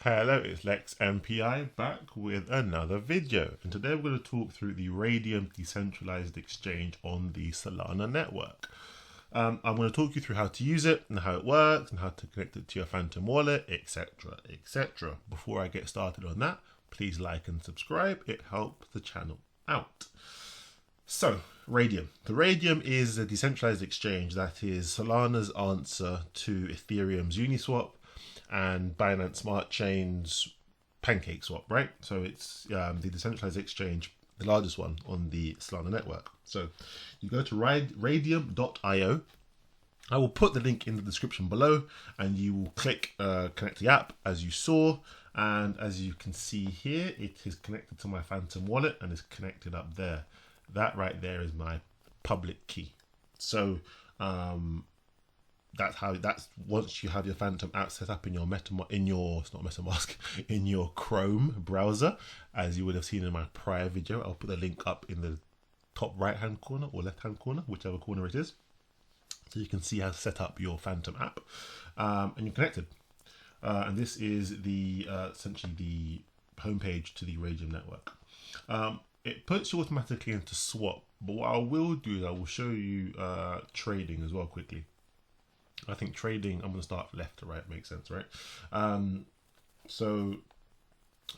Hello, it's Lex MPI back with another video, and today we're going to talk through the Raydium decentralized exchange on the Solana network. I'm going to talk you through how to use it and how it works and how to connect it to your Phantom wallet, etc, etc. Before I get started on that, please like and subscribe. It helps the channel out. So, Raydium. The Raydium is a decentralized exchange that is Solana's answer to Ethereum's Uniswap and Binance Smart Chain's Pancake Swap, right? So it's the decentralized exchange, the largest one on the Solana network. So you go to raydium.io. I will put the link in the description below, and you will click connect the app as you saw. And as you can see here, it is connected to my Phantom wallet and is connected up there. That right there is my public key. So that's once you have your Phantom app set up in your in your Chrome browser, as you would have seen in my prior video. I'll put the link up in the top right hand corner or left hand corner, whichever corner it is, so you can see how to set up your Phantom app, and you're connected. And this is the essentially the homepage to the Raydium network. It puts you automatically into swap, but what I will do is I will show you trading as well quickly. I think trading, I'm going to start left to right, makes sense, right? So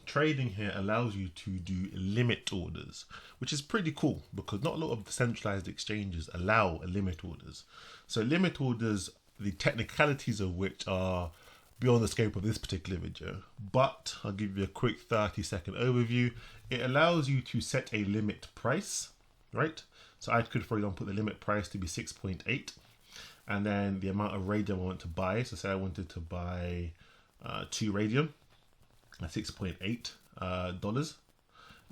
trading here allows you to do limit orders, which is pretty cool because not a lot of centralized exchanges allow limit orders. So limit orders, the technicalities of which are beyond the scope of this particular video, but I'll give you a quick 30-second overview. It allows you to set a limit price, right? So I could, for example, put the limit price to be 6.8. and then the amount of Raydium I want to buy. So say I wanted to buy 2 Raydium at $6.8,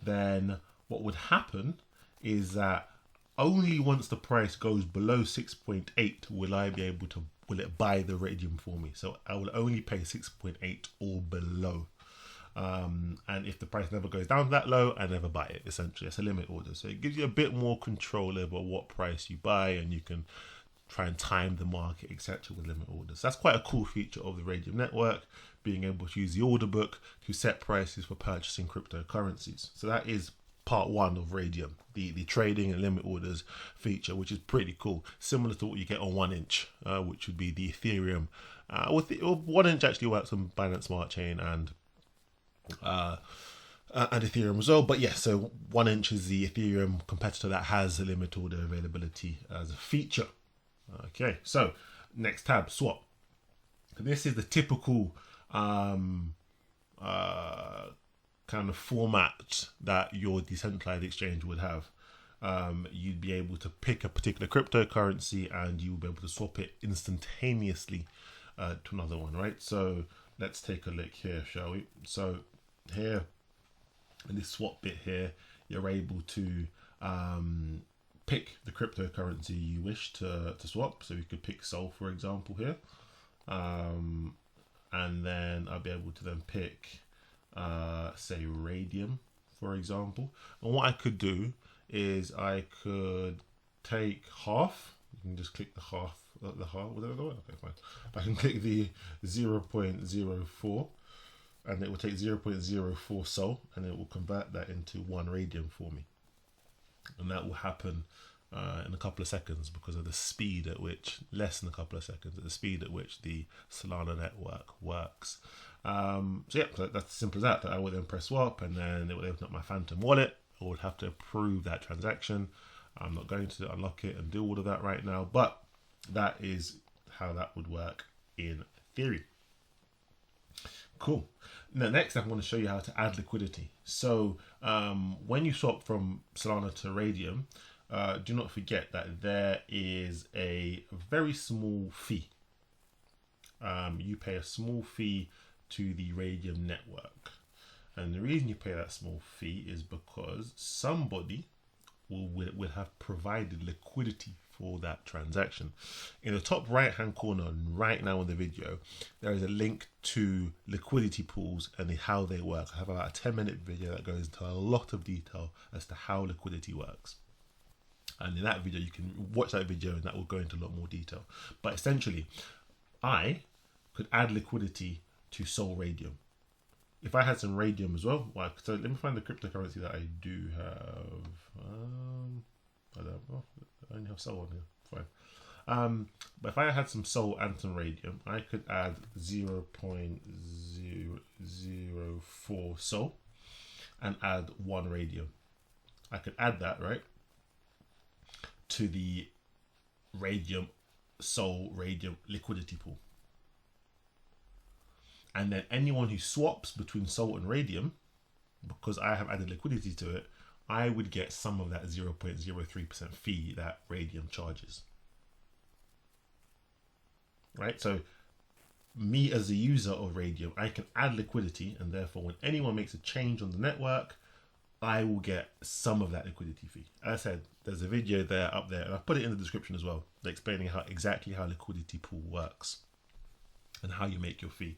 then what would happen is that only once the price goes below 6.8 will it buy the Raydium for me. So I will only pay 6.8 or below. And if the price never goes down that low, I never buy it. Essentially, it's a limit order. So it gives you a bit more control over what price you buy, and you can try and time the market, etc. with limit orders. That's quite a cool feature of the Raydium network, being able to use the order book to set prices for purchasing cryptocurrencies. So that is part one of Raydium, the trading and limit orders feature, which is pretty cool. Similar to what you get on 1inch, which would be the Ethereum. 1inch actually works on Binance Smart Chain and Ethereum as well. But yeah, so 1inch is the Ethereum competitor that has a limit order availability as a feature. Okay, so next tab, swap. This is the typical kind of format that your decentralized exchange would have. You'd be able to pick a particular cryptocurrency and you'll be able to swap it instantaneously to another one, right? So let's take a look here, shall we? So here, in this swap bit here, you're able to pick the cryptocurrency you wish to swap. So we could pick Sol, for example, here. And then I'll be able to then pick, say, Raydium, for example. And what I could do is I could take half. You can just click the half. Okay, fine. I can click the 0.04, and it will take 0.04 Sol, and it will convert that into 1 Raydium for me. And that will happen in a couple of seconds because of the speed at which, less than a couple of seconds, at the speed at which the Solana network works. So yeah, that's as simple as that. I would then press swap, and then it would open up my Phantom wallet. I would have to approve that transaction. I'm not going to unlock it and do all of that right now, but that is how that would work in theory. Cool. Now, next I want to show you how to add liquidity. So when you swap from Solana to Raydium, do not forget that there is a very small fee. You pay a small fee to the Raydium network. And the reason you pay that small fee is because somebody will have provided liquidity for that transaction. In the top right hand corner right now in the video, there is a link to liquidity pools and how they work. I have about a 10-minute video that goes into a lot of detail as to how liquidity works. And in that video, you can watch that video and that will go into a lot more detail. But essentially, I could add liquidity to Sol Raydium. if I had some Raydium as well, so let me find the cryptocurrency that I do have. I don't know. I only have Sol on here. Fine. But if I had some Sol and some Raydium, I could add 0.004 Sol and add 1 Raydium. I could add that, right, to the Raydium Sol Raydium liquidity pool. And then anyone who swaps between Sol and Raydium, because I have added liquidity to it, I would get some of that 0.03% fee that Raydium charges. Right? So me as a user of Raydium, I can add liquidity, and therefore when anyone makes a change on the network, I will get some of that liquidity fee. As I said, there's a video there up there, and I'll put it in the description as well, explaining exactly how liquidity pool works and how you make your fee.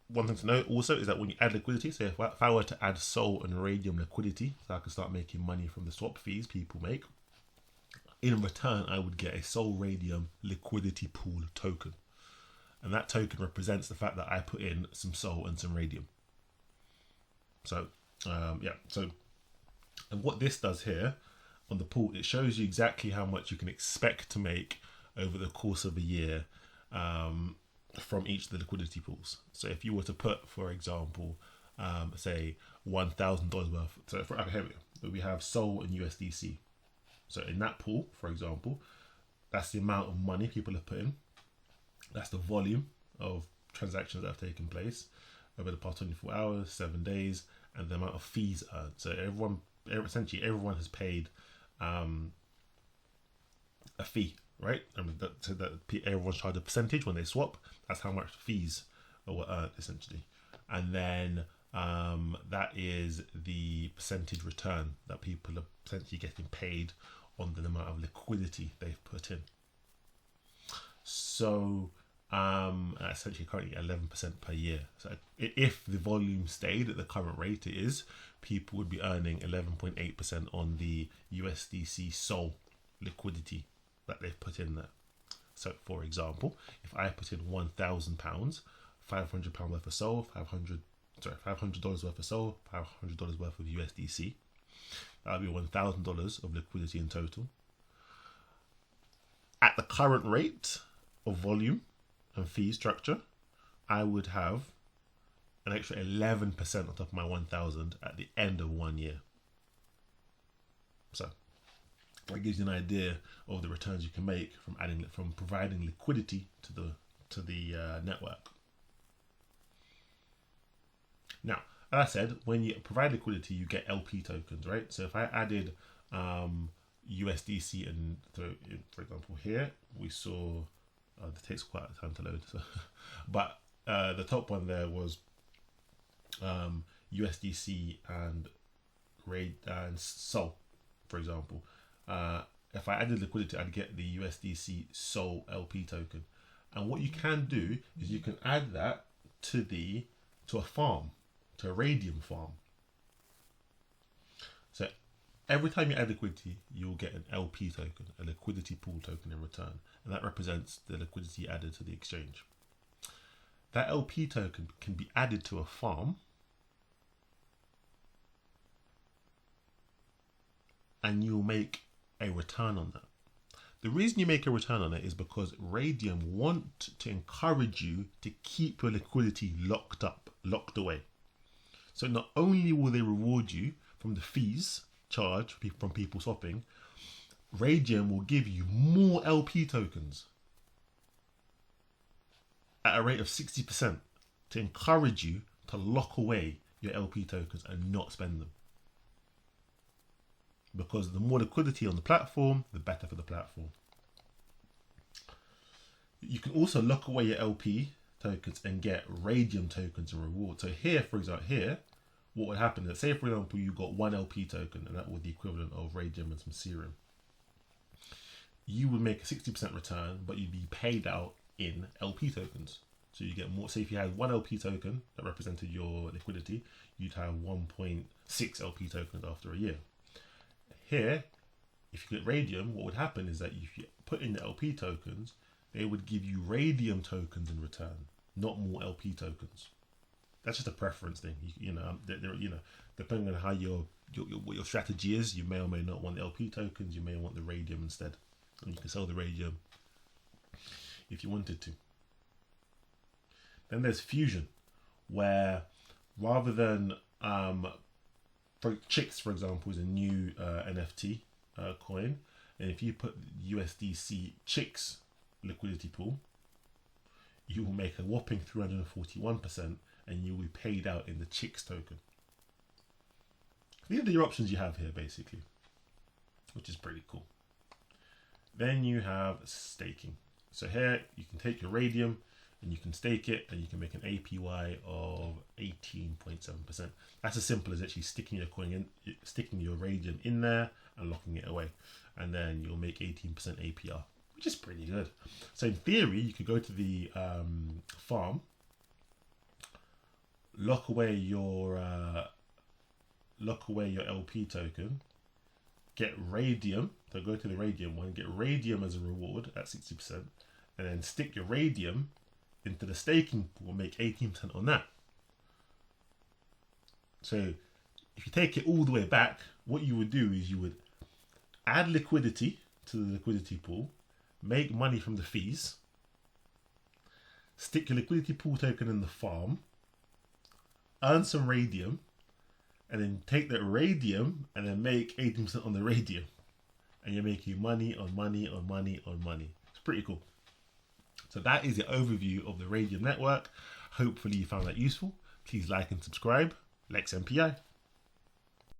One thing to note also is that when you add liquidity, so if I were to add Sol and Raydium liquidity, so I can start making money from the swap fees people make, in return I would get a Sol Raydium liquidity pool token. And that token represents the fact that I put in some Sol and some Raydium. So, and what this does here on the pool, it shows you exactly how much you can expect to make over the course of a year from each of the liquidity pools. So if you were to put, for example, say $1,000 worth, so here we have Sol and USDC. So in that pool, for example, that's the amount of money people have put in. That's the volume of transactions that have taken place over the past 24 hours, 7 days, and the amount of fees earned. So essentially everyone has paid a fee, right? So that everyone's charged a percentage when they swap. That's how much fees were earned, essentially. And then that is the percentage return that people are essentially getting paid on the amount of liquidity they've put in. So essentially currently 11% per year. So if the volume stayed at the current rate it is, people would be earning 11.8% on the USDC Sol liquidity that they've put in there. So for example, if I put in £1,000, £500 worth of Sol, $500 worth of Sol, $500 worth of USDC, that would be $1,000 of liquidity in total. At the current rate of volume and fee structure, I would have an extra 11% on top of my 1,000 at the end of 1 year. So that gives you an idea of the returns you can make from providing liquidity to the network. Now, as I said, when you provide liquidity, you get LP tokens, right? So if I added USDC, and for example here we saw it takes quite a time to load, so but the top one there was USDC and Sol, for example. If I added liquidity, I'd get the USDC Sol LP token. And what you can do is you can add that to a farm, to a Raydium farm. So every time you add liquidity, you'll get an LP token, a liquidity pool token in return. And that represents the liquidity added to the exchange. That LP token can be added to a farm, and you'll make a return on that. The reason you make a return on it is because Raydium want to encourage you to keep your liquidity locked away. So not only will they reward you from the fees charged from people swapping, Raydium will give you more LP tokens at a rate of 60% to encourage you to lock away your LP tokens and not spend them. Because the more liquidity on the platform, the better for the platform. You can also lock away your LP tokens and get Raydium tokens and reward. So here, for example, what would happen is, say for example, you got 1 LP token, and that would be the equivalent of Raydium and some serum. You would make a 60% return, but you'd be paid out in LP tokens. So you get more. Say if you had 1 LP token that represented your liquidity, you'd have 1.6 LP tokens after a year. Here, if you get Raydium, what would happen is that if you put in the LP tokens, they would give you Raydium tokens in return. not more LP tokens. That's just a preference thing. You know, depending on how what your strategy is, you may or may not want the LP tokens. You may want the Raydium instead, and you can sell the Raydium if you wanted to. Then there's fusion, where rather than for Chicks, for example, is a new NFT coin, and if you put USDC Chicks liquidity pool, you will make a whopping 341%, and you will be paid out in the Chicks token. These are the options you have here, basically, which is pretty cool. Then you have staking. So here you can take your Raydium and you can stake it, and you can make an APY of 18.7%. That's as simple as actually sticking your coin in, sticking your Raydium in there and locking it away, and then you'll make 18% APR, which is pretty good. So in theory, you could go to the farm, lock away your LP token, get Raydium. So go to the Raydium one, get Raydium as a reward at 60%, and then stick your Raydium into the staking pool, make 18% on that. So if you take it all the way back, what you would do is you would add liquidity to the liquidity pool, make money from the fees, stick your liquidity pool token in the farm, earn some Raydium, and then take that Raydium and then make 18% on the Raydium. And you're making money on money on money on money. It's pretty cool. So that is the overview of the Raydium network. Hopefully you found that useful. Please like and subscribe. Lex MPI.